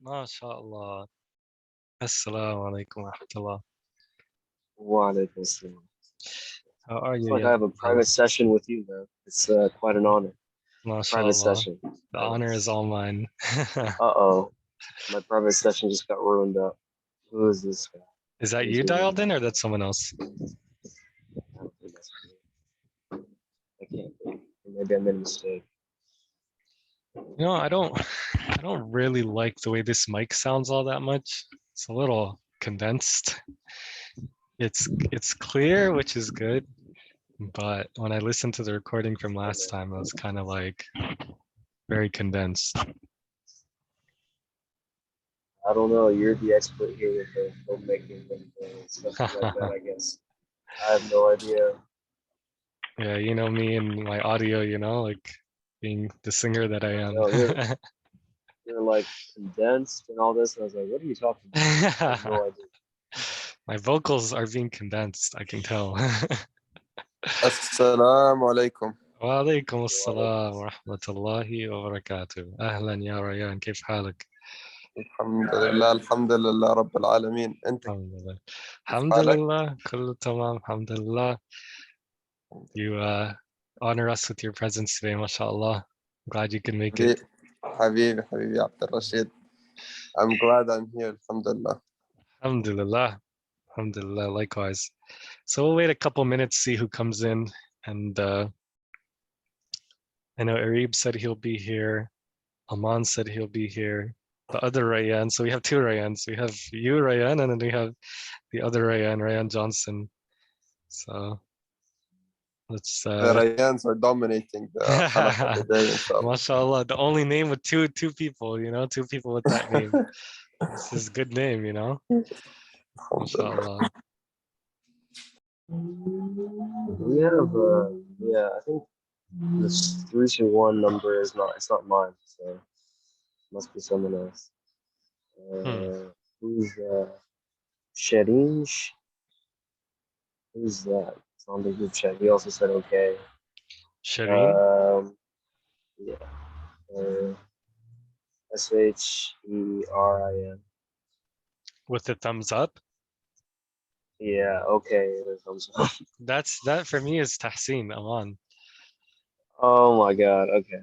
MashaAllah. Assalamu alaikum wa rahmatullah. Wa alaikum assalam. How are It's you, like ya I have a Abdullah? private session with you, man. It's quite an honor. Private MashaAllah. session. The honor is all mine. Uh-oh. My private session just got ruined up. Who is this guy? Is that Who's you doing dialed that? in or that's someone else? I don't think that's me. I can't think. Maybe I made a mistake. I don't really like the way this mic sounds all that much. It's a little condensed. It's clear, which is good. But when I listened to the recording from last time, it was kind of like very condensed. I don't know. You're the expert here with the filmmaking and stuff like that, I guess. I have no idea. Yeah, you know me and my audio, like being the singer that I I am. know you're like condensed and all this. And I was like, what are you talking about? I have no idea. My vocals are being condensed, I can tell. السلام عليكم. وعليكم السلام ورحمة الله وبركاته. أهلا يا ريان، كيف حالك؟ الحمد لله رب العالمين. أنت الحمد لله. كيف الحمد حالك؟ لله كله تمام الحمد لله. You honor us with your presence today, mashallah. Glad you can make it. حبيبي عبد الرشيد. I'm glad I'm here. الحمد لله. Alhamdulillah. Alhamdulillah, likewise. So we'll wait a couple minutes, see who comes in. And I know Arib said he'll be here. Aman said he'll be here. The other Rayan. So we have two Rayans. We have you, Rayan, and then we have the other Rayan, Rayan Johnson. So let's The Ryans are dominating the حلقة today إن شاء الله. MashaAllah, the only name with two people, two people with that name. This is a good name, MashaAllah. We have yeah, I think this 321 number is not, it's not mine, so it must be someone else. Who's Shireen? Who's that? It's on the group chat. He also said okay. Shireen? Yeah. Sherin. With the thumbs up? Yeah, okay, the thumbs up. That for me is Tahsin, Aman. Oh my god, okay.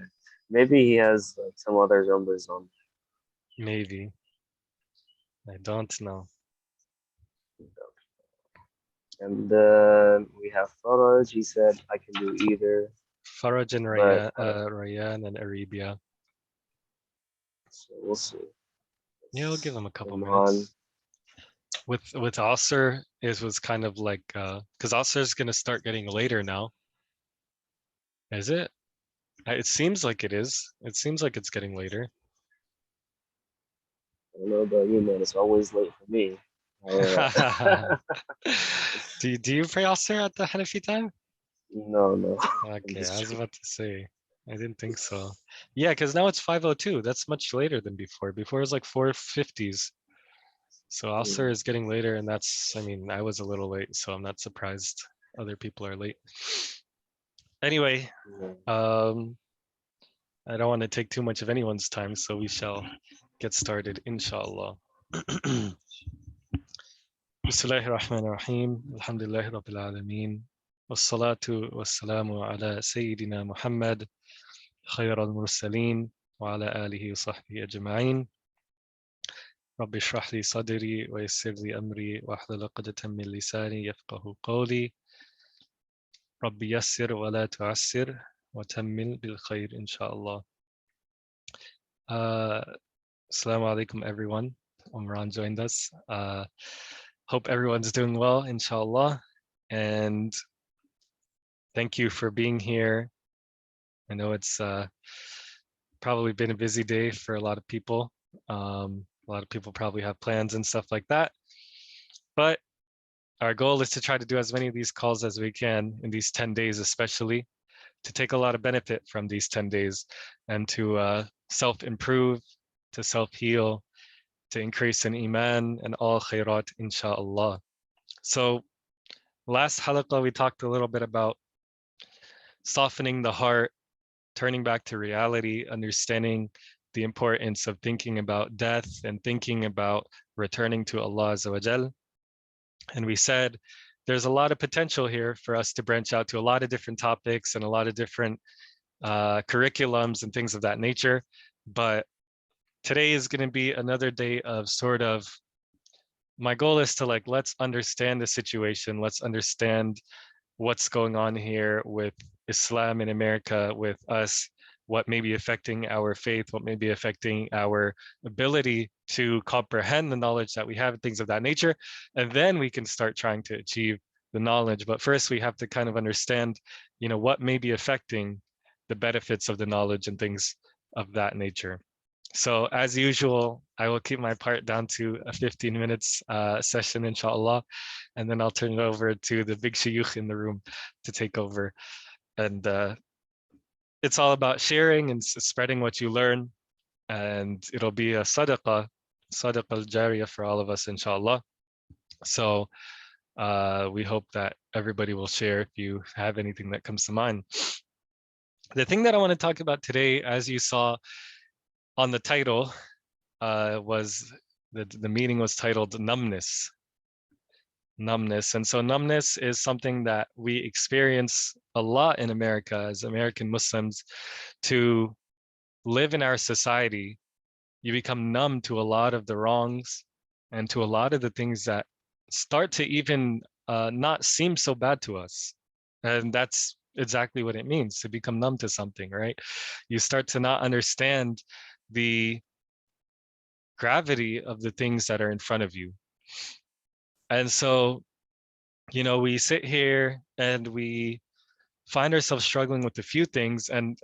Maybe he has like some other numbers on. Maybe. I don't know. And then we have Faraj. He said I can do either. Faraj and Rayan and Arabia. So we'll see. Yeah, I'll give him a couple minutes. With Asr, it was kind of like because Asr is gonna start getting later now. Is it? It seems like it is. It seems like it's getting later. I don't know about you, man. It's always late for me. Do you pray Asr at the Hanafi time? No. Okay, I was about to say. I didn't think so. Yeah, because now it's 5:02. That's much later than before. Before it was like 4:50s. So Asr is getting later, and I was a little late, so I'm not surprised other people are late. Anyway, I don't want to take too much of anyone's time, so we shall get started, inshallah. Bismillahir Rahmanir Rahim. Alhamdulillahi Rabbil Alameen. Wassalatu wassalamu ala Sayyidina Muhammad, khayr al-mursaleen, wa ala alihi wa sahbihi ajma'in. رب اشرح لي صدري ويسر لي أمري واحلل عقدة من لساني يفقه قولي رب يسر ولا تعسر وتمم بالخير إن شاء الله. Assalamu alaikum everyone. Umran joined us. Hope everyone's doing well, inshallah. And thank you for being here. I know it's probably been a busy day for a lot of people. A lot of people probably have plans and stuff like that. But our goal is to try to do as many of these calls as we can in these 10 days, especially to take a lot of benefit from these 10 days and to self-improve, to self-heal, to increase in iman and all khairat, inshallah. So last halaqah, we talked a little bit about softening the heart, turning back to reality, understanding the importance of thinking about death and thinking about returning to Allah Azza wa Jal. And we said there's a lot of potential here for us to branch out to a lot of different topics and a lot of different curriculums and things of that nature. But today is going to be another day of sort of, my goal is to like, let's understand the situation. Let's understand what's going on here with Islam in America, with us, what may be affecting our faith, what may be affecting our ability to comprehend the knowledge that we have and things of that nature. And then we can start trying to achieve the knowledge. But first we have to kind of understand, what may be affecting the benefits of the knowledge and things of that nature. So as usual, I will keep my part down to a 15 minutes session, inshallah, and then I'll turn it over to the big shayukh in the room to take over. And it's all about sharing and spreading what you learn, and it'll be a sadaqah al-jariyah for all of us, inshallah. So we hope that everybody will share if you have anything that comes to mind. The thing that I want to talk about today, as you saw on the title, was the meeting was titled numbness. And so numbness is something that we experience a lot in America as American Muslims. To live in our society, you become numb to a lot of the wrongs and to a lot of the things that start to even not seem so bad to us. And that's exactly what it means to become numb to something, right? You start to not understand the gravity of the things that are in front of you. And so, we sit here and we find ourselves struggling with a few things. And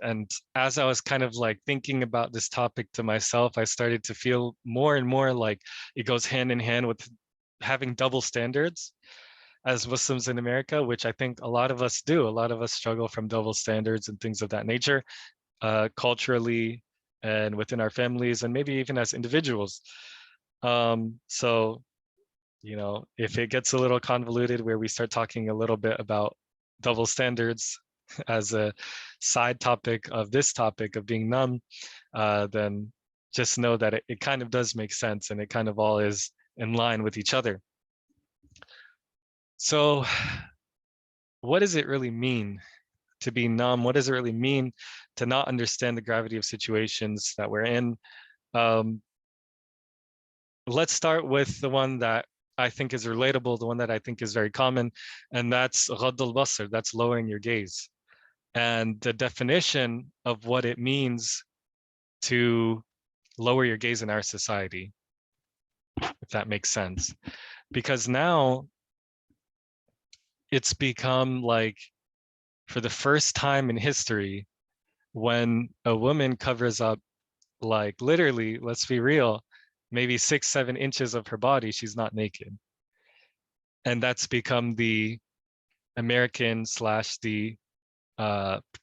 as I was kind of like thinking about this topic to myself, I started to feel more and more like it goes hand in hand with having double standards as Muslims in America, which I think a lot of us do. A lot of us struggle from double standards and things of that nature, culturally and within our families, and maybe even as individuals. So, if it gets a little convoluted where we start talking a little bit about double standards as a side topic of this topic of being numb, then just know that it kind of does make sense, and it kind of all is in line with each other. So what does it really mean to be numb? What does it really mean to not understand the gravity of situations that we're in? Let's start with the one that I think is relatable, the one that I think is very common, and that's ghadd al-basar, that's lowering your gaze. And the definition of what it means to lower your gaze in our society, if that makes sense. Because now it's become like, for the first time in history, when a woman covers up, like literally, let's be real, maybe 6-7 inches of her body, she's not naked. And that's become the American / the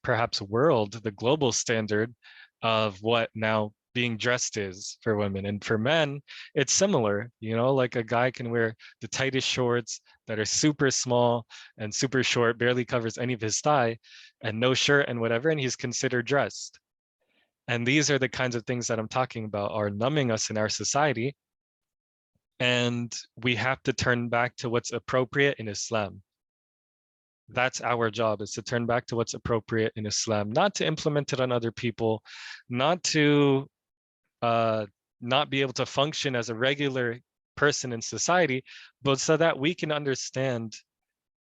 perhaps world, the global standard of what now being dressed is for women. And for men, it's similar, like a guy can wear the tightest shorts that are super small and super short, barely covers any of his thigh, and no shirt and whatever, and he's considered dressed. And these are the kinds of things that I'm talking about are numbing us in our society. And we have to turn back to what's appropriate in Islam. That's our job, is to turn back to what's appropriate in Islam, not to implement it on other people, not to not be able to function as a regular person in society, but so that we can understand,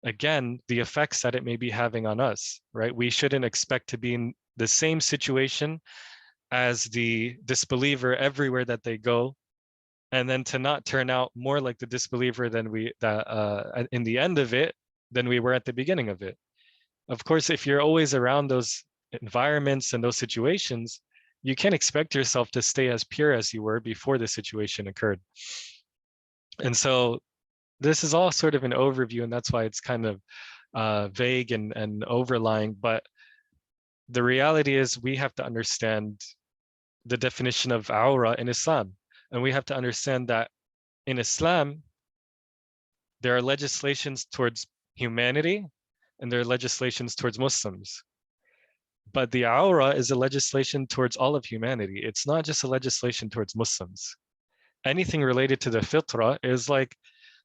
again, the effects that it may be having on us, right? We shouldn't expect to be in the same situation as the disbeliever everywhere that they go, and then to not turn out more like the disbeliever than in the end of it than we were at the beginning of it. Of course, if you're always around those environments and those situations, you can't expect yourself to stay as pure as you were before the situation occurred. And so this is all sort of an overview, and that's why it's kind of vague and overlying. But the reality is we have to understand the definition of awra in Islam. And we have to understand that in Islam, there are legislations towards humanity and there are legislations towards Muslims. But the awra is a legislation towards all of humanity. It's not just a legislation towards Muslims. Anything related to the fitra is like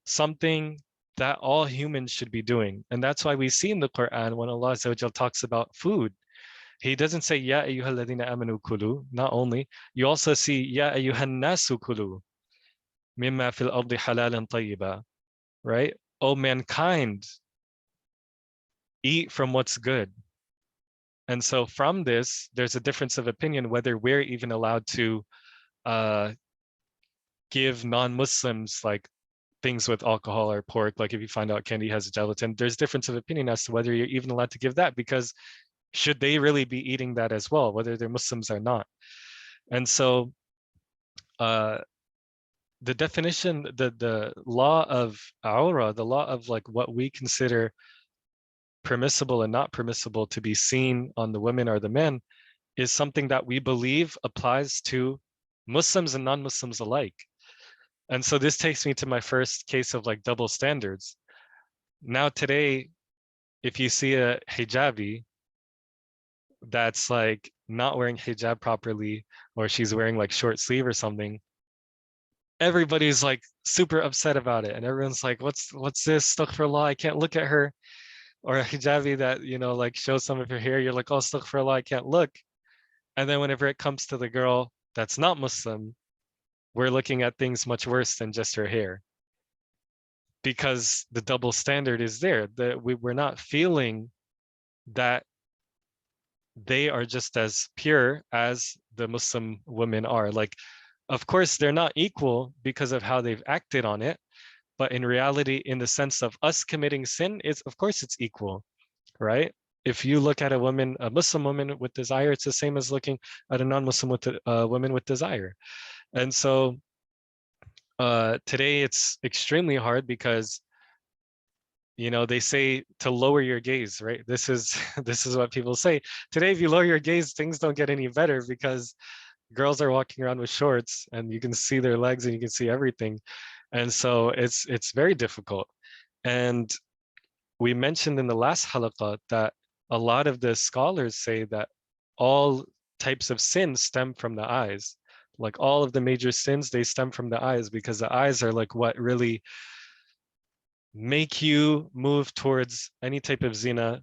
something that all humans should be doing. And that's why we see in the Quran when Allah Azza wa Jal talks about food, He doesn't say Ya ayyuhalladhina amanu kulu. Not only, you also see Ya ayyuhan nasu kulu mimma fil ardi halalan tayyiba, right? Oh mankind, eat from what's good. And so from this, there's a difference of opinion whether we're even allowed to uh, give non-Muslims like things with alcohol or pork. Like if you find out candy has gelatin, there's difference of opinion as to whether you're even allowed to give that, because should they really be eating that as well, whether they're Muslims or not? And so uh, the definition, the law of aura, the law of like what we consider permissible and not permissible to be seen on the women or the men, is something that we believe applies to Muslims and non-Muslims alike. And so this takes me to my first case of like double standards. Now today, if you see a hijabi that's like not wearing hijab properly, or she's wearing like short sleeve or something, everybody's like super upset about it. And everyone's like, what's this? Astaghfirullah, I can't look at her. Or a hijabi that, you know, like shows some of her hair, you're like, oh, astaghfirullah, I can't look. And then whenever it comes to the girl that's not Muslim, we're looking at things much worse than just her hair, because the double standard is there, that we're not feeling that they are just as pure as the Muslim women are. Like, of course, they're not equal because of how they've acted on it, but in reality, in the sense of us committing sin, it's, of course it's equal, right? If you look at a woman, a Muslim woman with desire, it's the same as looking at a non-Muslim with woman with desire. And so today it's extremely hard because, you know, they say to lower your gaze, right? This is this is what people say today. If you lower your gaze, things don't get any better, because girls are walking around with shorts and you can see their legs and you can see everything. And so it's very difficult. And we mentioned in the last halaqah that a lot of the scholars say that all types of sins stem from the eyes. Like all of the major sins, they stem from the eyes, because the eyes are like what really make you move towards any type of zina,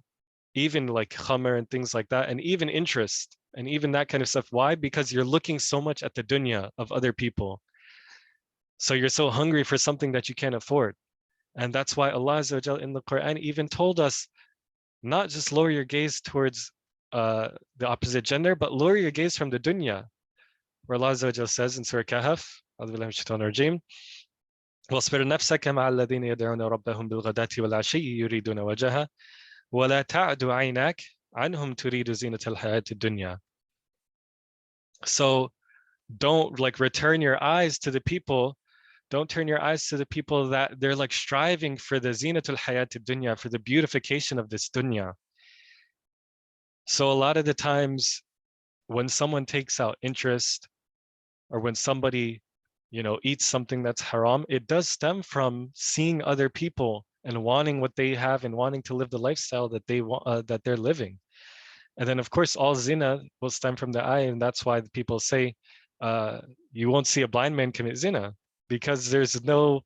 even like khamr and things like that, and even interest and even that kind of stuff. Why? Because you're looking so much at the dunya of other people. So you're so hungry for something that you can't afford. And that's why Allah Azza wa Jal in the Quran even told us not just lower your gaze towards the opposite gender, but lower your gaze from the dunya. Where Allah Azza wa Jal says in Surah Kahf, واصبر نفسك مع الذين يدعون ربهم بالغداة والعشي يريدون وجهه ولا تعد عيناك عنهم تريد زينة الحياة الدنيا. So don't like return your eyes to the people. Don't turn your eyes to the people that they're like striving for the zinatul hayat dunya, for the beautification of this dunya. So a lot of the times when someone takes out interest, or when somebody, you know, eats something that's haram, it does stem from seeing other people and wanting what they have and wanting to live the lifestyle that they want, that they're living. And then of course all zina will stem from the eye, and that's why the people say you won't see a blind man commit zina, because there's no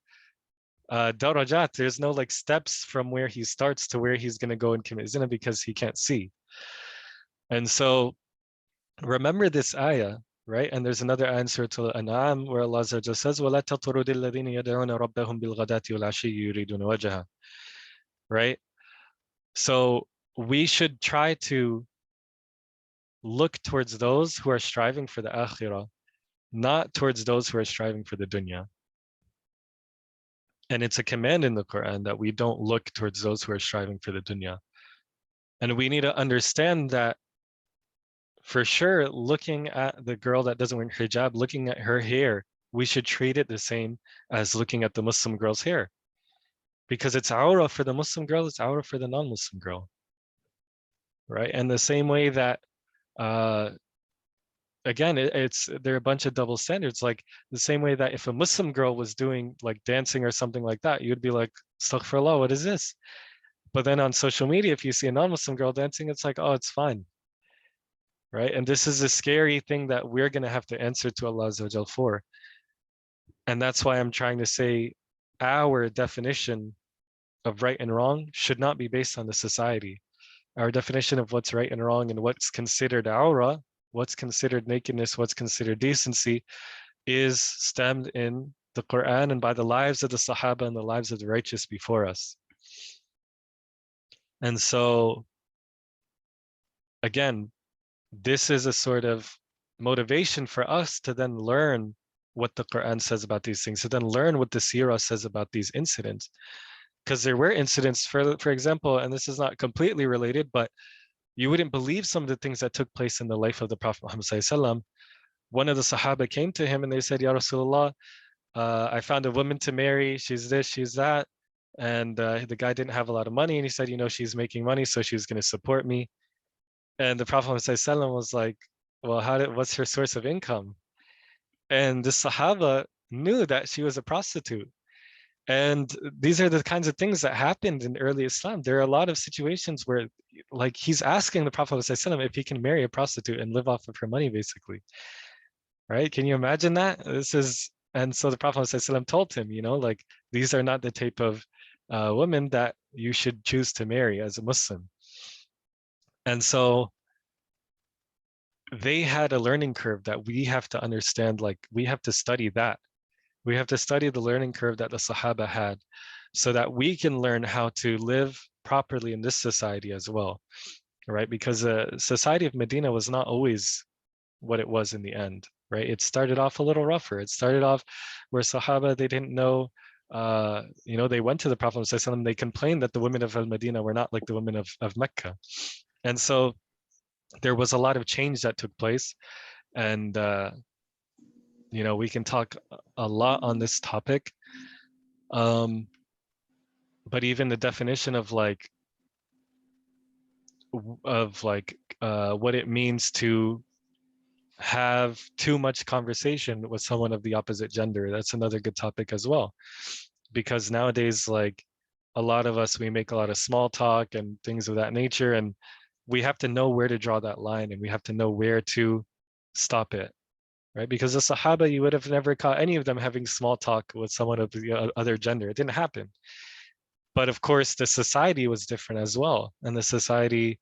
darajat, there's no like steps from where he starts to where he's going to go and commit zina, because he can't see. And so remember this ayah, right? And there's another answer to An'am where Allah says, وَلَا تَطْرُدِ الَّذِينَ يَدْعُونَ رَبَّهُم بِالْغَدَاةِ وَالْعَشِيِّ يُرِيدُونَ وَجْهَهُ, right? So we should try to look towards those who are striving for the akhirah, not towards those who are striving for the dunya. And it's a command in the Quran that we don't look towards those who are striving for the dunya. And we need to understand that for sure, looking at the girl that doesn't wear hijab, looking at her hair, we should treat it the same as looking at the Muslim girl's hair. Because it's awra for the Muslim girl, it's awra for the non-Muslim girl. Right? And the same way that again, there are a bunch of double standards. Like the same way that if a Muslim girl was doing like dancing or something like that, you'd be like, astaghfirullah, what is this? But then on social media, if you see a non-Muslim girl dancing, it's like, oh, it's fine. right? And this is a scary thing that we're going to have to answer to Allah Azza wa Jal for. And that's why I'm trying to say our definition of right and wrong should not be based on the society. Our definition of what's right and wrong and what's considered aura, what's considered nakedness, what's considered decency, is stemmed in the Quran and by the lives of the Sahaba and the lives of the righteous before us. And so, again, this is a sort of motivation for us to then learn what the Quran says about these things, to then learn what the Seerah says about these incidents. Because there were incidents, for example, and this is not completely related, but you wouldn't believe some of the things that took place in the life of the Prophet Muhammad Sallallahu. One of the Sahaba came to him and they said, Ya Rasulullah, I found a woman to marry. She's this, she's that. And the guy didn't have a lot of money. And he said, she's making money, so she's going to support me. And the Prophet Muhammad was like, well, what's her source of income? And the Sahaba knew that she was a prostitute. And these are the kinds of things that happened in early Islam. There are a lot of situations where, like, he's asking the Prophet ﷺ if he can marry a prostitute and live off of her money, basically. Right? Can you imagine that? And so the Prophet ﷺ told him, like, these are not the type of women that you should choose to marry as a Muslim. And so they had a learning curve that we have to understand. Like, we have to study that. We have to study the learning curve that the Sahaba had so that we can learn how to live properly in this society as well, right? Because the society of Medina was not always what it was in the end, right? It started off a little rougher. It started off where Sahaba, they didn't know, they went to the Prophet ﷺ, they complained that the women of Al-Medina were not like the women of Mecca. And so there was a lot of change that took place. And we can talk a lot on this topic. But even the definition of what it means to have too much conversation with someone of the opposite gender, that's another good topic as well. Because nowadays, like, a lot of us, we make a lot of small talk and things of that nature, and we have to know where to draw that line, and we have to know where to stop it. Right? Because the Sahaba, you would have never caught any of them having small talk with someone of the other gender. It didn't happen. But of course, the society was different as well. And the society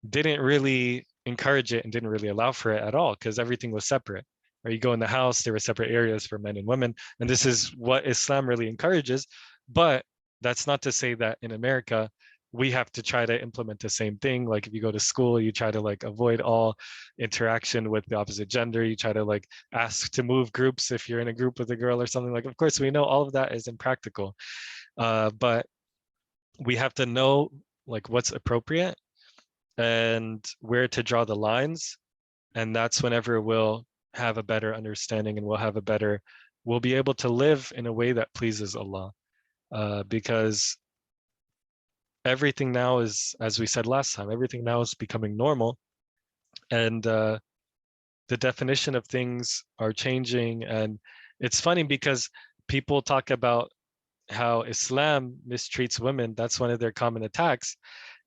didn't really encourage it and didn't really allow for it at all because everything was separate. Or you go in the house, there were separate areas for men and women. And this is what Islam really encourages. But that's not to say that in America, we have to try to implement the same thing. Like if you go to school, you try to like avoid all interaction with the opposite gender. You try to like ask to move groups if you're in a group with a girl or something. Like, of course, we know all of that is impractical. But we have to know like what's appropriate and where to draw the lines. And that's whenever we'll have a better understanding and we'll be able to live in a way that pleases Allah. Because everything now is, as we said last time, everything now is becoming normal. And the definition of things are changing. And it's funny because people talk about how Islam mistreats women. That's one of their common attacks.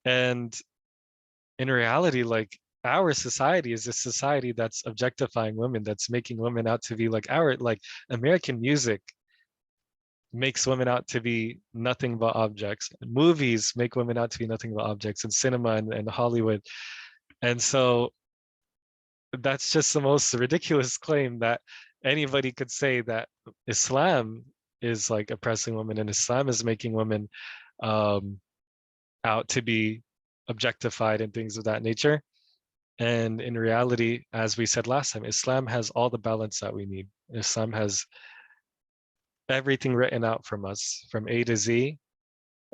And in reality, like, our society is a society that's objectifying women, that's making women out to be like American music makes women out to be nothing but objects. Movies make women out to be nothing but objects in cinema and Hollywood. And so that's just the most ridiculous claim that anybody could say, that Islam is like oppressing women and Islam is making women out to be objectified and things of that nature. And in reality, as we said last time, Islam has all the balance that we need. Islam has everything written out from us from A to Z.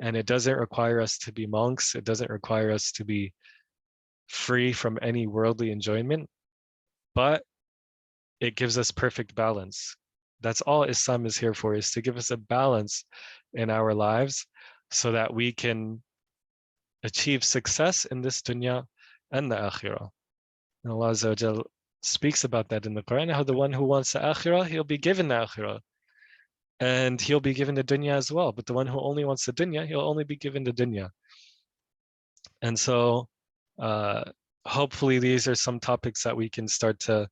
And it doesn't require us to be monks. It doesn't require us to be free from any worldly enjoyment, but it gives us perfect balance. That's all Islam is here for, is to give us a balance in our lives so that we can achieve success in this dunya and the akhirah. And Allah Azza wa Jal speaks about that in the Quran, how the one who wants the akhirah, he'll be given the akhirah. And he'll be given the dunya as well. But the one who only wants the dunya, he'll only be given the dunya. And so hopefully these are some topics that we can start to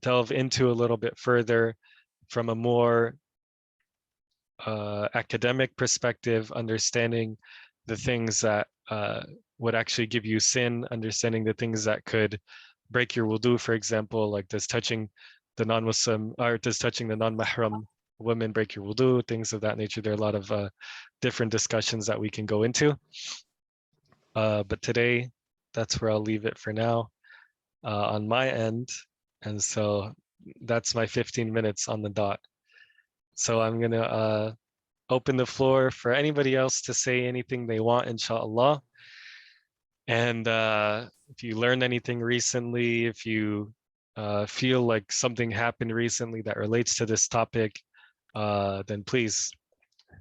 delve into a little bit further from a more academic perspective, understanding the things that would actually give you sin, understanding the things that could break your wudu, for example, like does touching the non-Muslim or does touching the non-mahram women break your wudu, things of that nature. There are a lot of different discussions that we can go into. But today, that's where I'll leave it for now on my end. And so that's my 15 minutes on the dot. So I'm going to open the floor for anybody else to say anything they want, inshallah. And if you learned anything recently, if you feel like something happened recently that relates to this topic, then please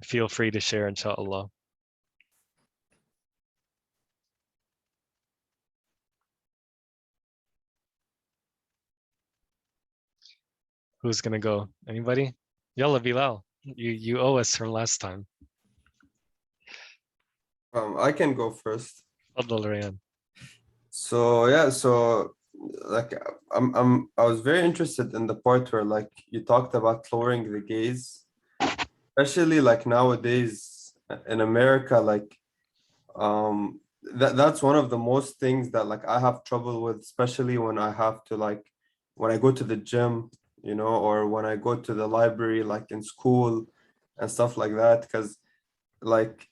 feel free to share, inshallah. Who's gonna go? Anybody? Yalla Bilal, you owe us from last time. I can go first. Abdul Rayan. So yeah, so like I was very interested in the part where like you talked about lowering the gaze, especially like nowadays in America, like that's one of the most things that like I have trouble with, especially when I have to like when I go to the gym, you know, or when I go to the library, like in school and stuff like that, because like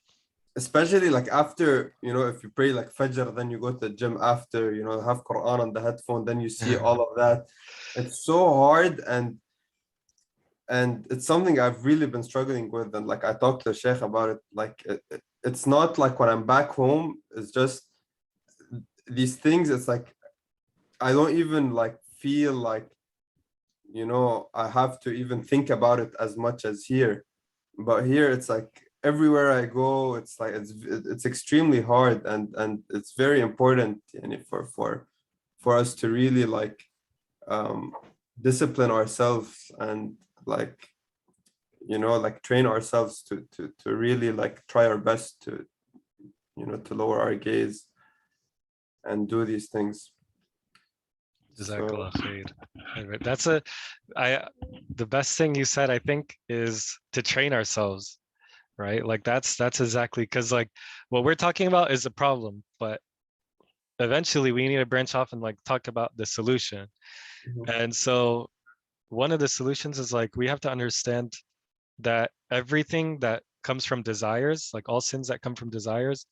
especially like after, you know, if you pray like Fajr, then you go to the gym after, you know, have Quran on the headphone, then you see all of that. It's so hard, and it's something I've really been struggling with. And like I talked to the Sheikh about it, like it's not like when I'm back home, it's just these things. It's like I don't even like feel like, you know, I have to even think about it as much as here. But here it's like everywhere I go, it's like it's extremely hard, and it's very important, and for us to really like discipline ourselves and like, you know, like train ourselves to really like try our best to, you know, to lower our gaze and do these things. So Jazakallah khair. Alright, that's the best thing you said, I think, is to train ourselves, right? Like that's exactly, because like what we're talking about is a problem, but eventually we need to branch off and like talk about the solution. And so one of the solutions is like we have to understand that everything that comes from desires, like all sins that come from desires,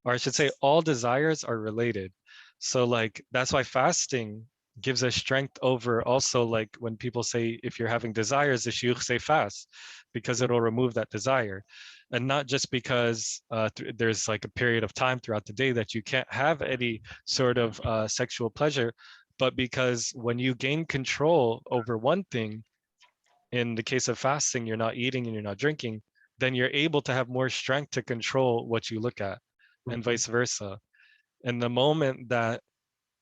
or I should say all desires are related. So like that's why fasting gives us strength over also like when people say if you're having desires, the shuyukh say fast because it'll remove that desire. And not just because there's like a period of time throughout the day that you can't have any sort of sexual pleasure, but because when you gain control over one thing, in the case of fasting, you're not eating and you're not drinking, then you're able to have more strength to control what you look at, and vice versa. And the moment that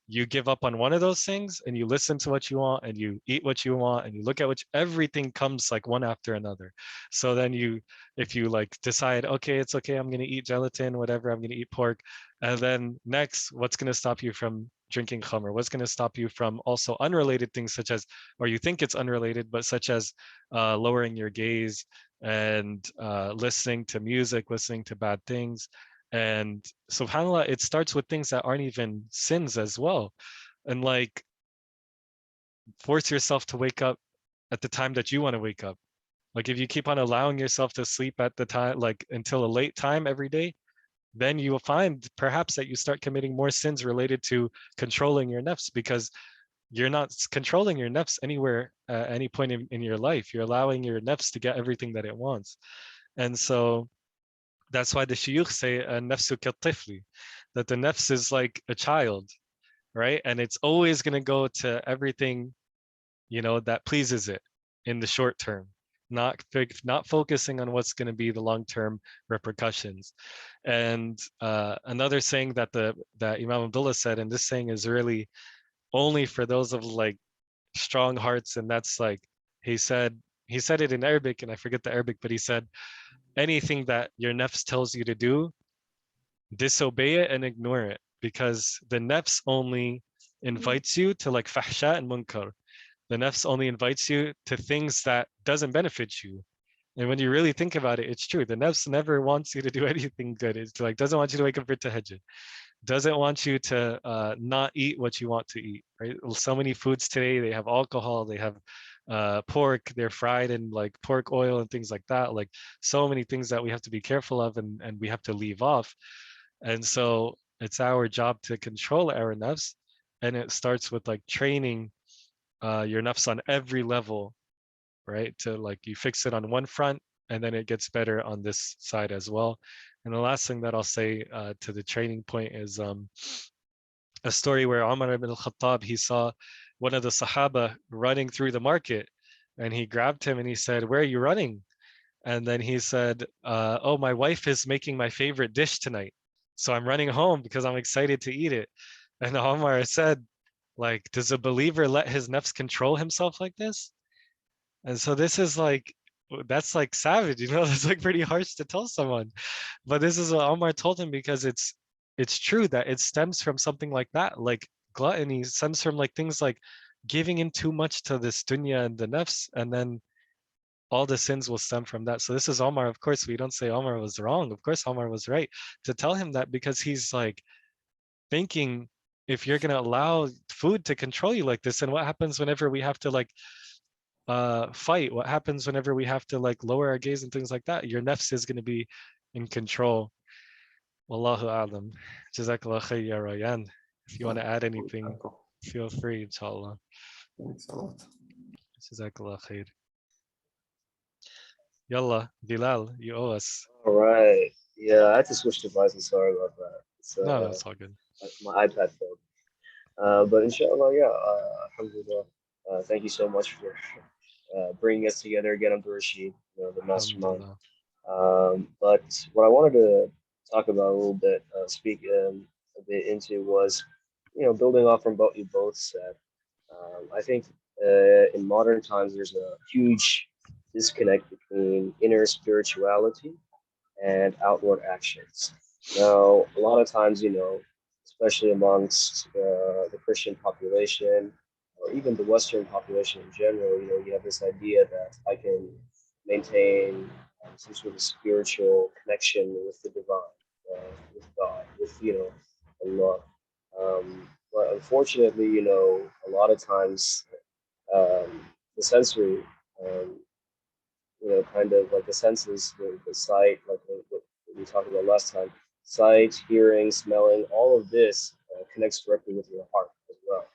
you give up on one of those things and you listen to what you want and you eat what you want and you look at which everything comes like one after another. So then if you like decide, okay, it's okay, I'm going to eat gelatin, whatever, I'm going to eat pork. And then next, what's going to stop you from drinking khamr? What's going to stop you from also unrelated things such as, or you think it's unrelated, but such as lowering your gaze and listening to music, listening to bad things. And subhanAllah, it starts with things that aren't even sins as well. And like, force yourself to wake up at the time that you want to wake up. Like if you keep on allowing yourself to sleep at the time, like until a late time every day, then you will find perhaps that you start committing more sins related to controlling your nafs, because you're not controlling your nafs anywhere at any point in your life. You're allowing your nafs to get everything that it wants. And so that's why the shuyukh say nafsu katifli, that the nafs is like a child, right? And it's always going to go to everything, you know, that pleases it in the short term, not focusing on what's going to be the long-term repercussions. And another saying that that Imam Abdullah said, and this saying is really only for those of like strong hearts, and that's like he said it in Arabic, and I forget the Arabic, but he said, anything that your nafs tells you to do, disobey it and ignore it, because the nafs only invites you to like fahsha and munkar. The nafs only invites you to things that doesn't benefit you. And when you really think about it, it's true. The nafs never wants you to do anything good. It's like doesn't want you to wake up for tahajjud, doesn't want you to not eat what you want to eat, right? So many foods today, they have alcohol, they have pork, they're fried in like pork oil and things like that. Like so many things that we have to be careful of and we have to leave off. And so it's our job to control our nafs. And it starts with like training your nafs on every level, right? To like you fix it on one front and then it gets better on this side as well. And the last thing that I'll say to the training point is a story where Umar ibn al-Khattab, he saw one of the Sahaba running through the market and he grabbed him and he said, "Where are you running?" And then he said, "Oh, my wife is making my favorite dish tonight. So I'm running home because I'm excited to eat it." And Omar said, like, does a believer let his nafs control himself like this? And so this is like, that's like savage, you know, that's like pretty harsh to tell someone. But this is what Omar told him because it's true that it stems from something like that. Like gluttony stems from like things like giving in too much to this dunya and the nafs, and then all the sins will stem from that. So this is Omar. Of course, we don't say Omar was wrong. Of course, Omar was right to tell him that because he's like thinking if you're gonna allow food to control you like this, and what happens whenever we have to like fight? What happens whenever we have to like lower our gaze and things like that? Your nafs is gonna be in control. Wallahu a'lam. Jazakallah khair ya Rayyan. If you want to add anything, feel free, inshallah. Thanks a lot. Jazakallah khair. Yalla, Bilal, you owe us. All right. Yeah, I had to switch devices. Sorry about that. It's No, it's all good. my iPad failed. But inshallah, yeah. Alhamdulillah. Thank you so much for bringing us together again, Abdul Rashid, the mastermind. Alhamdulillah. But what I wanted to talk about a little bit, speak a bit into was, building off from what you both said. I think in modern times, there's a huge disconnect between inner spirituality and outward actions. Now, a lot of times, especially amongst the Christian population or even the Western population in general, you have this idea that I can maintain some sort of spiritual connection with the divine, with God, with, Allah. But unfortunately, a lot of times the sensory, um, kind of like the senses, the sight, like what we talked about last time, sight, hearing, smelling, all of this connects directly with your heart as well.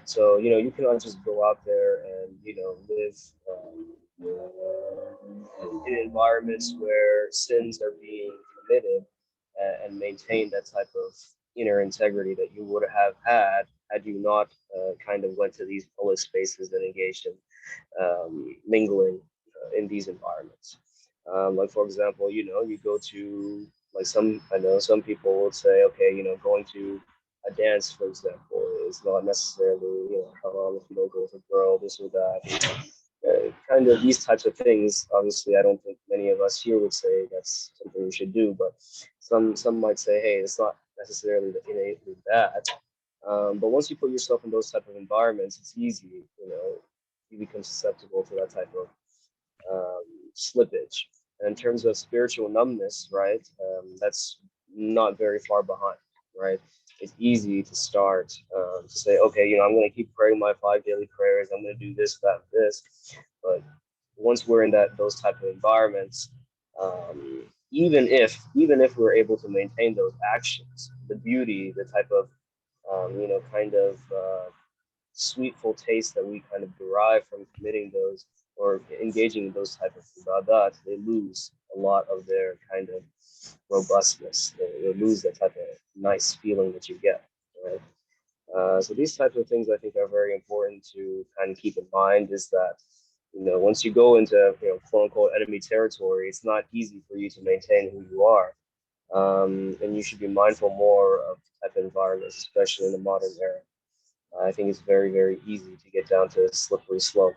So, you cannot just go out there and, live in environments where sins are being committed and maintain that type of inner integrity that you would have had you not kind of went to these public spaces and engaged in mingling in these environments. Like for example, you go to like I know some people would say, okay, going to a dance, for example, is not necessarily, haram if you don't go with a girl, this or that. Kind of these types of things. Obviously, I don't think many of us here would say that's something we should do, but some might say, hey, it's not necessarily innately bad. But once you put yourself in those type of environments, it's easy, you become susceptible to that type of slippage. And in terms of spiritual numbness, right, that's not very far behind, right? It's easy to start to say, okay, I'm going to keep praying my 5 daily prayers. I'm going to do this, that, this. But once we're in those type of environments, even if we're able to maintain those actions, the beauty, the type of kind of sweetful taste that we kind of derive from committing those or engaging in those type of ibadat, they lose a lot of their kind of robustness. They lose that type of nice feeling that you get, right? So these types of things I think are very important to kind of keep in mind is that, once you go into, quote unquote enemy territory, it's not easy for you to maintain who you are. And you should be mindful more of the type of environments, especially in the modern era. I think it's very, very easy to get down to a slippery slope.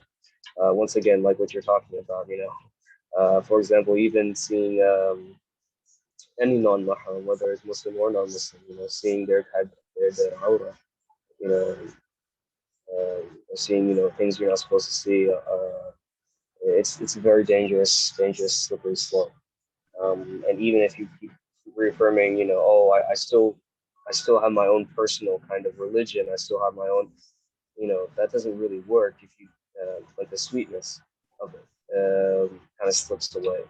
Once again, like what you're talking about, for example, even seeing any non-mahram, whether it's Muslim or non-Muslim, seeing their aura, you know, seeing things you're not supposed to see. It's a very dangerous slippery slope. And even if you keep reaffirming, oh, I still have my own personal kind of religion. I still have my own, that doesn't really work if you like the sweetness of it kind of slips away,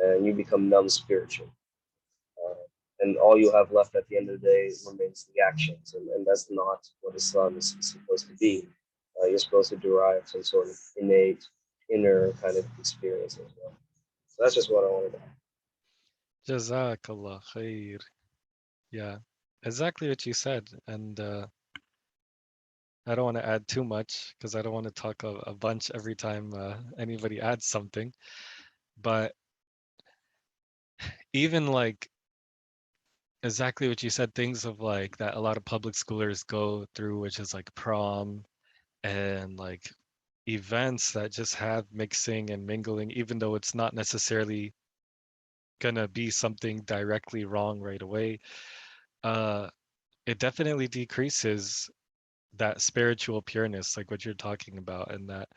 and you become numb spiritual. And all you have left at the end of the day remains the actions, and that's not what Islam is supposed to be. You're supposed to derive some sort of innate inner kind of experience as well. So that's just what I wanted to add. Jazakallah khair. Yeah, exactly what you said. And I don't want to add too much because I don't want to talk a bunch every time anybody adds something. But even like exactly what you said, things of like that a lot of public schoolers go through, which is like prom and like events that just have mixing and mingling, even though it's not necessarily gonna be something directly wrong right away. Uh, it definitely decreases that spiritual pureness, like what you're talking about, and that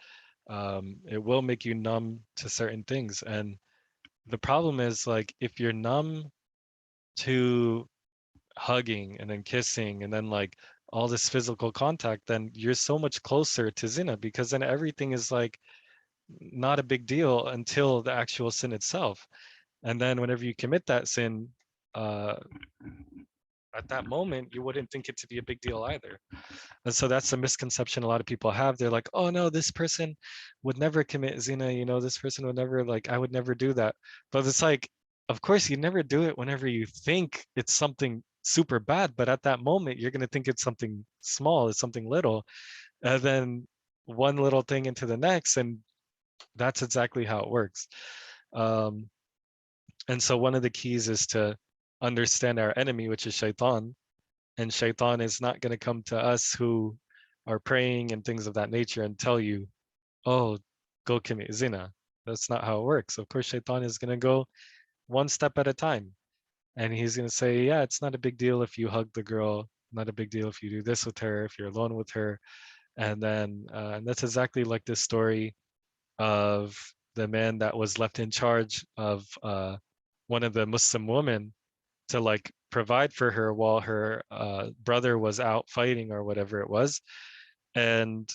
it will make you numb to certain things. And the problem is like if you're numb to hugging and then kissing and then like all this physical contact, then you're so much closer to zina because then everything is like not a big deal until the actual sin itself. And then whenever you commit that sin, uh, at that moment, you wouldn't think it to be a big deal either. And so that's a misconception a lot of people have. They're like, oh no, this person would never commit zina, this person would never, like, I would never do that. But it's like, of course, you never do it whenever you think it's something super bad, but at that moment, you're going to think it's something small, it's something little. And then one little thing into the next, and that's exactly how it works. Um, and so one of the keys is to understand our enemy, which is shaitan. And shaitan is not going to come to us who are praying and things of that nature and tell you, oh, go commit zina. That's not how it works. Of course, shaitan is going to go one step at a time. And he's going to say, yeah, it's not a big deal if you hug the girl. Not a big deal if you do this with her, if you're alone with her. And then and that's exactly like this story of the man that was left in charge of one of the Muslim women to like provide for her while her brother was out fighting or whatever it was. And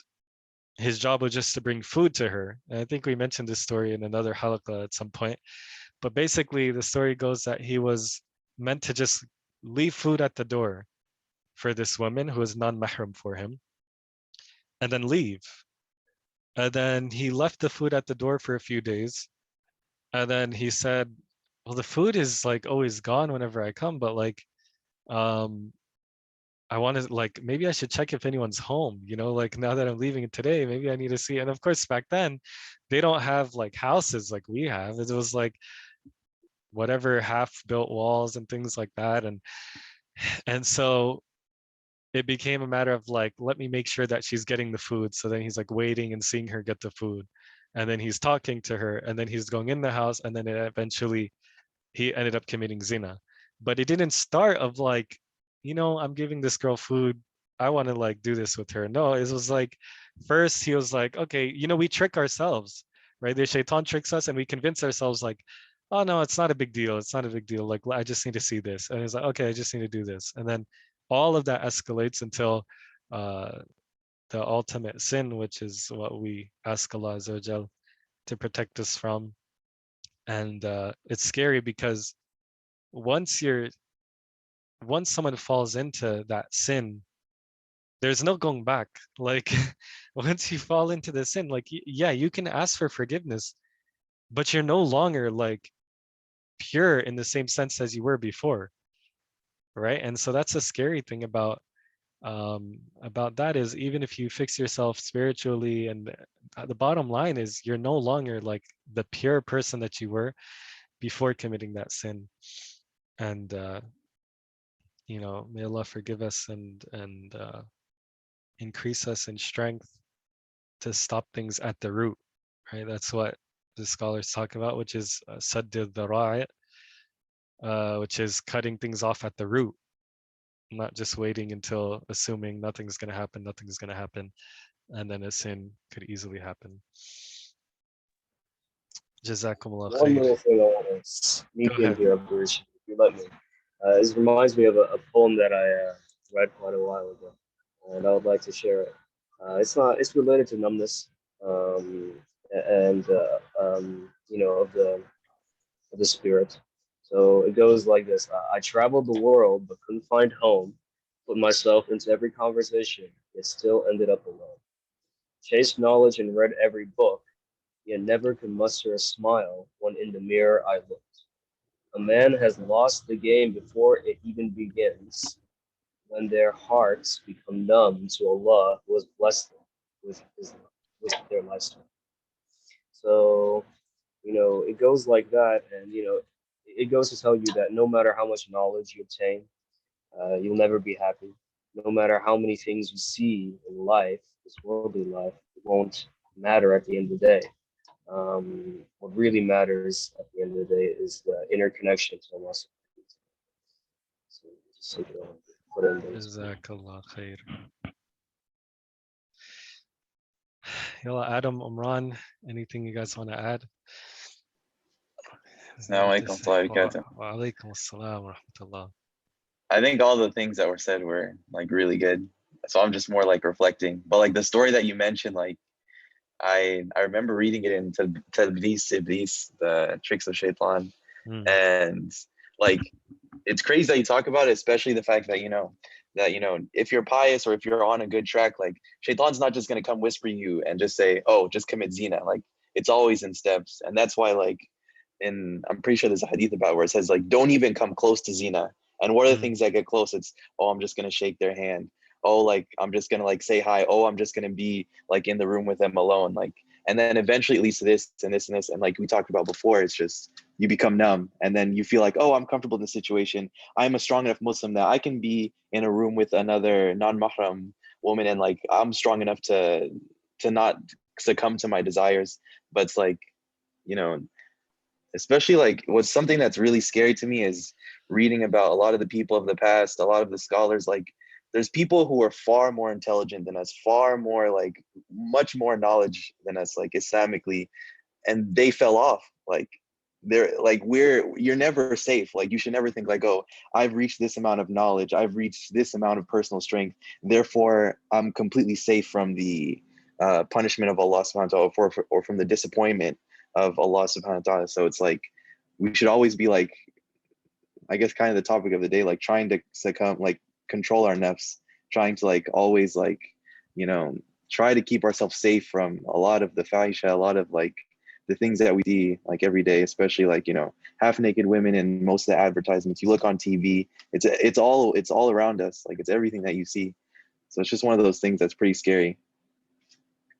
his job was just to bring food to her. And I think we mentioned this story in another halaqah at some point. But basically, the story goes that he was meant to just leave food at the door for this woman who was non-mahram for him and then leave. And then he left the food at the door for a few days. And then he said, well, the food is like always gone whenever I come, but like, um, I want to like maybe I should check if anyone's home, like now that I'm leaving it today, maybe I need to see. And of course, back then, they don't have like houses like we have. It was like whatever half-built walls and things like that. And so it became a matter of like, let me make sure that she's getting the food. So then he's like waiting and seeing her get the food. And then he's talking to her, and then he's going in the house, and then it eventually he ended up committing zina. But it didn't start of like, I'm giving this girl food. I want to like do this with her. No, it was like first he was like, okay, we trick ourselves, right? The shaitan tricks us and we convince ourselves like, oh no, it's not a big deal. It's not a big deal. Like I just need to see this. And he's like, okay, I just need to do this. And then all of that escalates until uh the ultimate sin, which is what we ask Allah Azza wa Jal to protect us from. And it's scary because once you're once someone falls into that sin, there's no going back. Like once you fall into the sin, like yeah, you can ask for forgiveness, but you're no longer like pure in the same sense as you were before, right? And so that's a scary thing about that is even if you fix yourself spiritually, and the bottom line is you're no longer like the pure person that you were before committing that sin. And may Allah forgive us and increase us in strength to stop things at the root, right? That's what the scholars talk about, which is sadd al-dhara'i, which is cutting things off at the root, not just waiting until assuming nothing's going to happen, and then a sin could easily happen. Jazakumullah One khair. little thing I want to Go sneak in ahead. here, Abdurish, if you let me. This reminds me of a poem that I read quite a while ago, and I would like to share it. It's not. It's related to numbness, and of the spirit. So it goes like this: I traveled the world but couldn't find home. Put myself into every conversation, yet still ended up alone. Chased knowledge and read every book, yet never could muster a smile when in the mirror I looked. A man has lost the game before it even begins, when their hearts become numb to Allah who has blessed them with their lifestyle. So, it goes like that, and it goes to tell you that no matter how much knowledge you obtain, you'll never be happy. No matter how many things you see in life, this worldly life, it won't matter at the end of the day. What really matters at the end of the day is the inner connection to Allah. So just something I want to put in there. Jazakallah khair. Yalla, Adam, Umran, anything you guys want to add? Assalamu alaikum wa rahmatullahi wa barakatuh. Wa alaikum assalam wa rahmatullah. I think all the things that were said were like really good. So I'm just more like reflecting. But like the story that you mentioned, like I remember reading it in Iblis, the tricks of Shaitan. And like it's crazy that you talk about it, especially the fact that if you're pious or if you're on a good track, like Shaitan's not just gonna come whisper you and just say, oh, just commit zina. Like it's always in steps. And that's why like I'm pretty sure there's a hadith about where it says like don't even come close to zina. And what are the things that get close? It's, oh, I'm just gonna shake their hand. Oh, like I'm just gonna like say hi. Oh, I'm just gonna be like in the room with them alone. Like, and then eventually it leads to this and this and this. And like we talked about before, it's just you become numb, and then you feel like, oh, I'm comfortable in this situation. I'm a strong enough Muslim that I can be in a room with another non-mahram woman, and like I'm strong enough to not succumb to my desires. But it's like, especially like what's something that's really scary to me is reading about a lot of the people of the past, a lot of the scholars. Like there's people who are far more intelligent than us, far more like much more knowledge than us, like Islamically, and they fell off. Like they're like you're never safe. Like you should never think like, oh, I've reached this amount of knowledge, I've reached this amount of personal strength, therefore I'm completely safe from the punishment of Allah subhanahu wa ta'ala, or from the disappointment of Allah subhanahu wa ta'ala. So it's like we should always be like, I guess kind of the topic of the day, like trying to control our nafs, trying to like always like, try to keep ourselves safe from a lot of the fahisha, a lot of like the things that we see like every day, especially like, half naked women in most of the advertisements. You look on TV, it's all around us. Like it's everything that you see. So it's just one of those things that's pretty scary.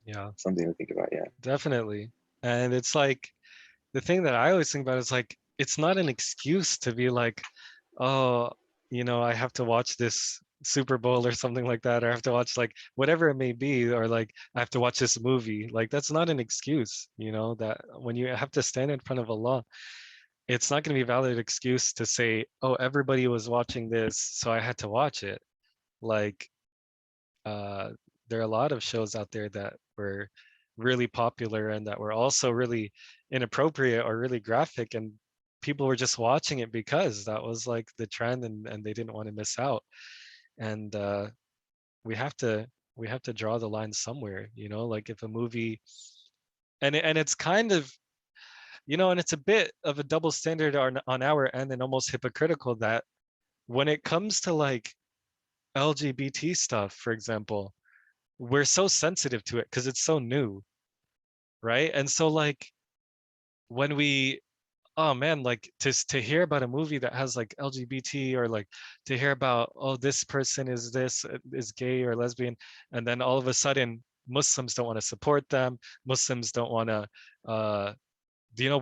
Yeah. Something to think about. Yeah. Definitely. And it's like the thing that I always think about is like it's not an excuse to be like, oh, I have to watch this Super Bowl or something like that, or I have to watch like whatever it may be, or like I have to watch this movie. Like that's not an excuse, that when you have to stand in front of Allah, it's not going to be a valid excuse to say, oh, everybody was watching this, so I had to watch it. Like there are a lot of shows out there that were really popular and that were also really inappropriate or really graphic, and people were just watching it because that was like the trend, and they didn't want to miss out. And we have to draw the line somewhere, like if a movie, and it's kind of, and it's a bit of a double standard on our end, and almost hypocritical, that when it comes to like LGBT stuff, for example, we're so sensitive to it because it's so new, right? And so like when we, oh man, like to hear about a movie that has like LGBT, or like to hear about, oh, this person is gay or lesbian, and then all of a sudden Muslims don't want to support them, Muslims don't want to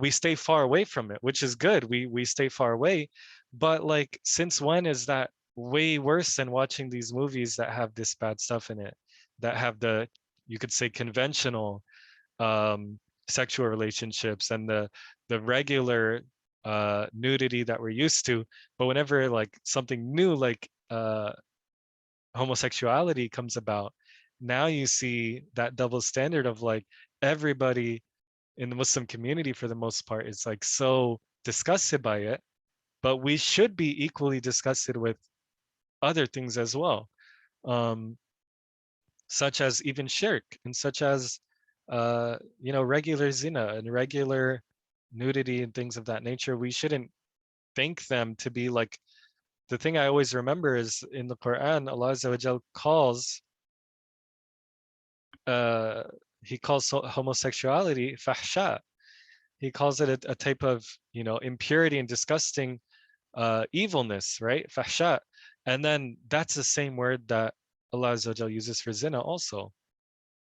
we stay far away from it, which is good. We stay far away, but like since when is that way worse than watching these movies that have this bad stuff in it, that have the, you could say, conventional sexual relationships, and the regular nudity that we're used to. But whenever like something new like homosexuality comes about, now you see that double standard of like everybody in the Muslim community for the most part is like so disgusted by it, but we should be equally disgusted with other things as well, um, such as even shirk and such as regular zina and regular nudity and things of that nature. We shouldn't think them to be like, the thing I always remember is in the Quran, Allah Azza wa Jal calls uh, he calls homosexuality fahsha. He calls it a type of impurity and disgusting evilness, right? Fahsha. And then that's the same word that Allah Azza wa Jal uses for zina also.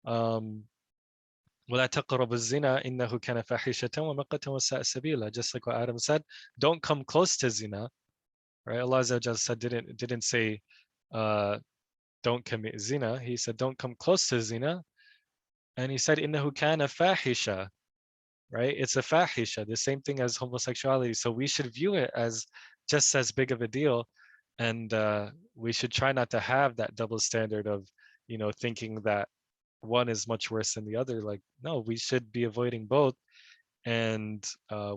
وَلَا تَقْرَبُوا الزِّنَا إِنَّهُ كَانَ فَاحِشَةً وَمَقْتًا وَسَاءَ سَبِيلًا. Just like what Adam said, don't come close to zina, right? Allah Azza wa Jal said, didn't say don't commit zina. He said don't come close to zina, and he said إِنَّهُ كَانَ فَاحِشَةً, right? It's a fahisha, the same thing as homosexuality. So we should view it as just as big of a deal, and we should try not to have that double standard of thinking that one is much worse than the other. Like, no, we should be avoiding both, and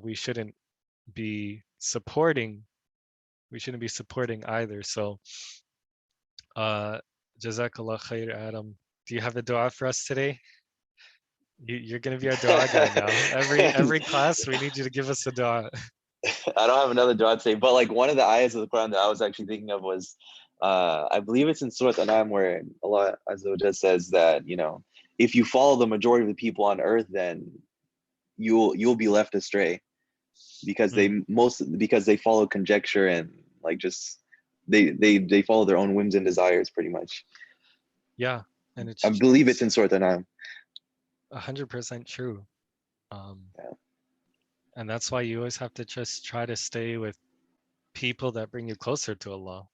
we shouldn't be supporting either. So jazakallah khair, Adam. Do you have a dua for us today? You're gonna be our dua guy now. Every class we need you to give us a dua. I don't have another dua to say, but like one of the ayahs of the Quran that I was actually thinking of was, I believe it's in Surah An'am where Allah Azza wa Jalla says that, if you follow the majority of the people on earth, then you'll be left astray, because they follow conjecture and like just they follow their own whims and desires pretty much. Yeah, and I believe it's in Surah An'am. 100% true. Yeah. And that's why you always have to just try to stay with people that bring you closer to Allah.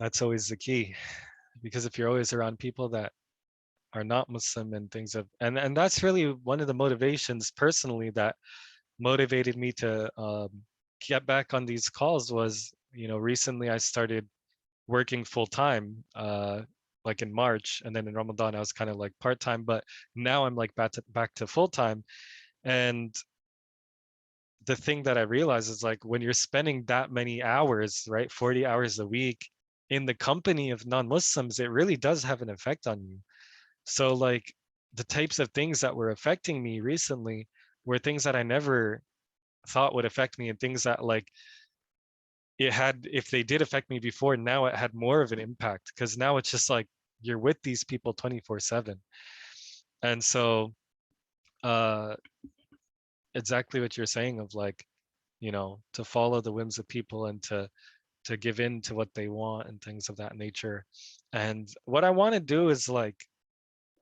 That's always the key, because if you're always around people that are not Muslim and things of, and that's really one of the motivations personally that motivated me to get back on these calls was, recently I started working full time, like in March, and then in Ramadan I was kind of like part time, but now I'm like back to full time. And the thing that I realize is like when you're spending that many hours, right, 40 hours a week in the company of non-Muslims, it really does have an effect on you. So like the types of things that were affecting me recently were things that I never thought would affect me, and things that like it had, if they did affect me before, now it had more of an impact, because now it's just like you're with these people 24/7. And so exactly what you're saying of like, to follow the whims of people and to give in to what they want and things of that nature. And what I want to do is like,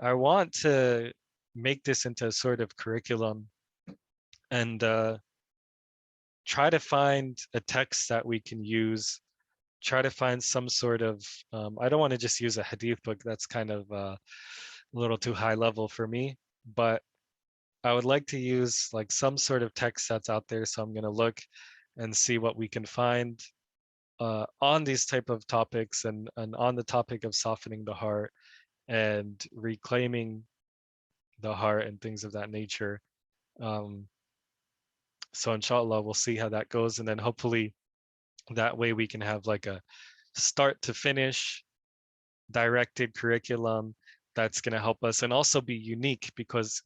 I want to make this into a sort of curriculum, and try to find a text that we can use, try to find some sort of, I don't want to just use a hadith book, that's kind of a little too high level for me, but I would like to use like some sort of text that's out there. So I'm going to look and see what we can find on these type of topics, and on the topic of softening the heart and reclaiming the heart and things of that nature. So inshallah, we'll see how that goes. And then hopefully that way we can have like a start to finish directed curriculum that's going to help us, and also be unique, because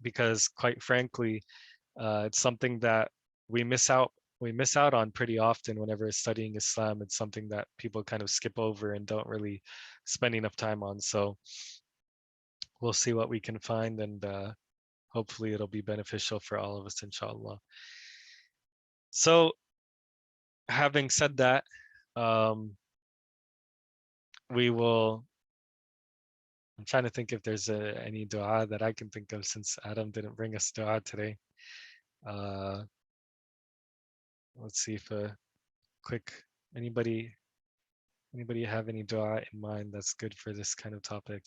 quite frankly, it's something that we miss out on pretty often whenever studying Islam. It's something that people kind of skip over and don't really spend enough time on. So we'll see what we can find, and hopefully it'll be beneficial for all of us, inshallah. So having said that, we will, I'm trying to think if there's any dua that I can think of, since Adam didn't bring us dua today. Let's see if a quick, anybody have any dua in mind that's good for this kind of topic?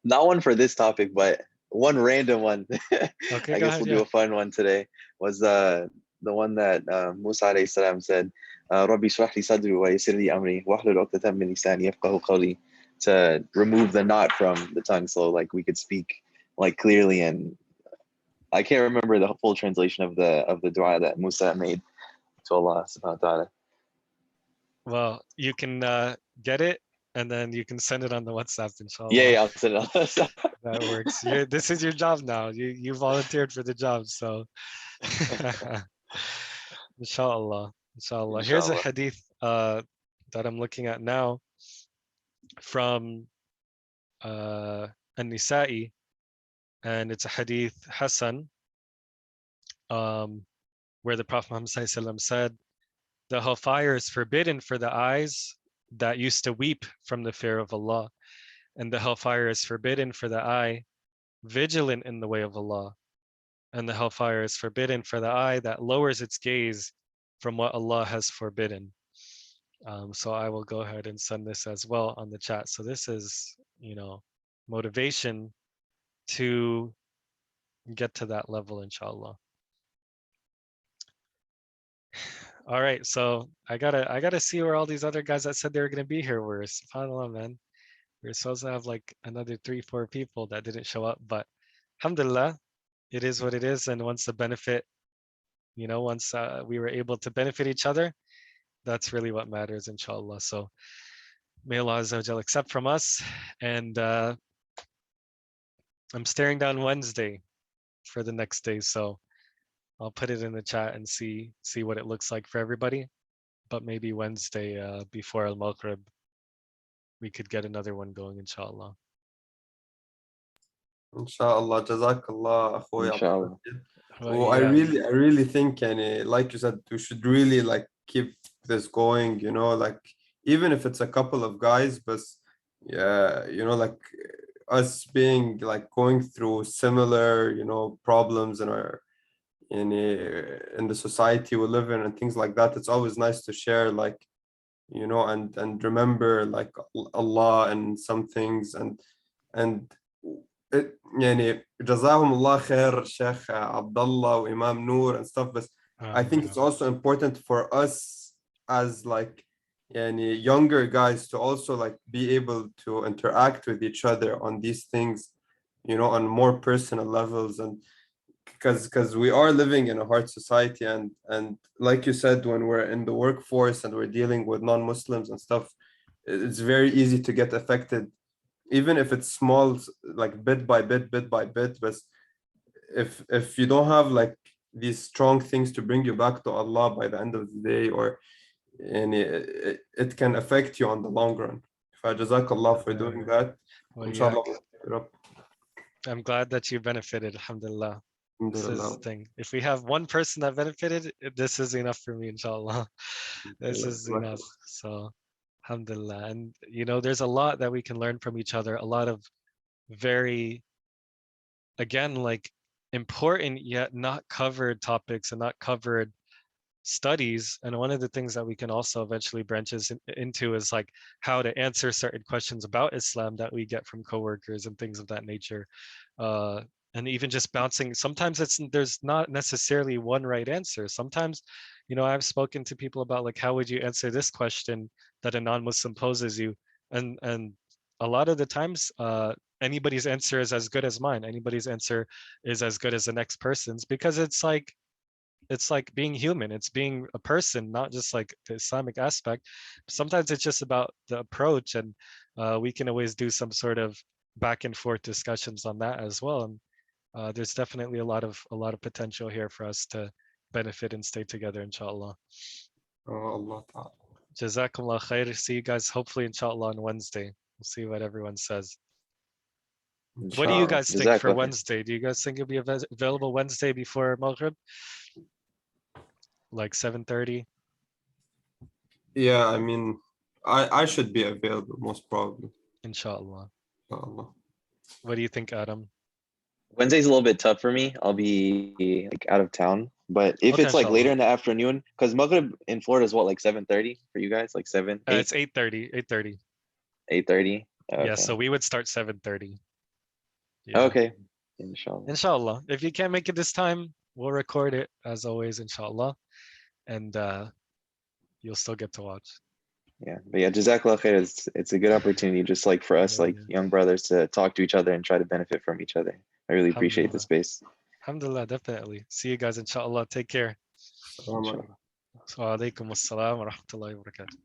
Not one for this topic, but one random one. Okay, I go guess ahead. we'll do Yeah. a fun one today. Was the one that Musa alayhi salam said, "Rabbi shrah li sadri wa yassir li amri wahlul 'uqdatam min lisani yafqahu qawli," to remove the knot from the tongue, so like we could speak like clearly. And I can't remember the full translation of the dua that Musa made to Allah subhanahu wa ta'ala. Well, you can get it, and then you can send it on the WhatsApp, inshallah. Yeah, I'll send it on. That works. This is your job now. You volunteered for the job, so inshallah. Inshallah. Here's a Inshallah. hadith that I'm looking at now from An-Nisa'i, and it's a hadith Hasan, where the Prophet Muhammad ﷺ said, "The hellfire is forbidden for the eyes that used to weep from the fear of Allah, and the hellfire is forbidden for the eye vigilant in the way of Allah, and the hellfire is forbidden for the eye that lowers its gaze from what Allah has forbidden." So I will go ahead and send this as well on the chat. So this is, motivation to get to that level, inshallah. All right, so I gotta see where all these other guys that said they were gonna be here were. SubhanAllah, man. We were supposed to have like another 3-4 people that didn't show up, but alhamdulillah, it is what it is. And once the benefit, once we were able to benefit each other, that's really what matters, inshallah. So may Allah Azza wa Jal accept from us. And I'm staring down Wednesday for the next day, so I'll put it in the chat and see what it looks like for everybody. But maybe Wednesday before Al-Maghrib, we could get another one going, inshallah. Inshallah, Jazakallah, أخوي عبد Inshallah. المجيد. Well, Well, I really think, يعني, like you said, we should really like keep this going, like even if it's a couple of guys, but yeah, like us being like going through similar, problems in our in the society we live in and things like that. It's always nice to share, like, and remember like Allah and some things and يعني جزاهم الله خير Sheikh Abdullah Imam Noor and stuff, but I think it's also important for us as like younger guys to also like be able to interact with each other on these things, on more personal levels, and because we are living in a hard society, and like you said, when we're in the workforce and we're dealing with non-Muslims and stuff, it's very easy to get affected, even if it's small, like bit by bit. But if you don't have like these strong things to bring you back to Allah by the end of the day, or and it can affect you on the long run. Jazakallah for doing that. Well, Inshallah. I'm glad that you benefited, alhamdulillah. This is Alhamdulillah. the thing. If we have one person that benefited, this is enough for me, inshallah. This is enough. So, alhamdulillah. And, there's a lot that we can learn from each other. A lot of very, again, like important yet not covered topics and not covered studies. And one of the things that we can also eventually branches into is like how to answer certain questions about Islam that we get from coworkers and things of that nature. And even just bouncing, sometimes there's not necessarily one right answer. Sometimes, I've spoken to people about like, how would you answer this question that a non-Muslim poses you? And a lot of the times, anybody's answer is as good as mine. Anybody's answer is as good as the next person's, because it's like being human. It's being a person, not just like the Islamic aspect. Sometimes it's just about the approach, and we can always do some sort of back and forth discussions on that as well. And there's definitely a lot of potential here for us to benefit and stay together, inshallah. Allah Ta'ala. Jazakumullah khair. See you guys hopefully, inshallah, on Wednesday. We'll see what everyone says. What do you guys think for Wednesday? Do you guys think it'll be available Wednesday before Maghrib? Like 7:30? Yeah, I mean, I should be available most probably. Inshallah. Inshallah. What do you think, Adam? Wednesday's a little bit tough for me. I'll be like out of town. But if Okay, it's like inshallah. later in the afternoon, because Maghrib in Florida is what, like 7:30 for you guys? Like 7, 8? It's 8:30. 8:30. 8:30? Okay. Yeah, so we would start 7:30. Yeah. Okay. Inshallah. Inshallah. If you can't make it this time, we'll record it as always, inshallah. And you'll still get to watch. Yeah, but yeah, Jazakallah khair. It's a good opportunity, just like for us, like young brothers, to talk to each other and try to benefit from each other. I really appreciate the Alhamdulillah. space. Alhamdulillah, definitely. See you guys, inshallah. Take care. Assalamu alaikum. Wa alaikum assalam wa rahmatullahi wa barakatuh.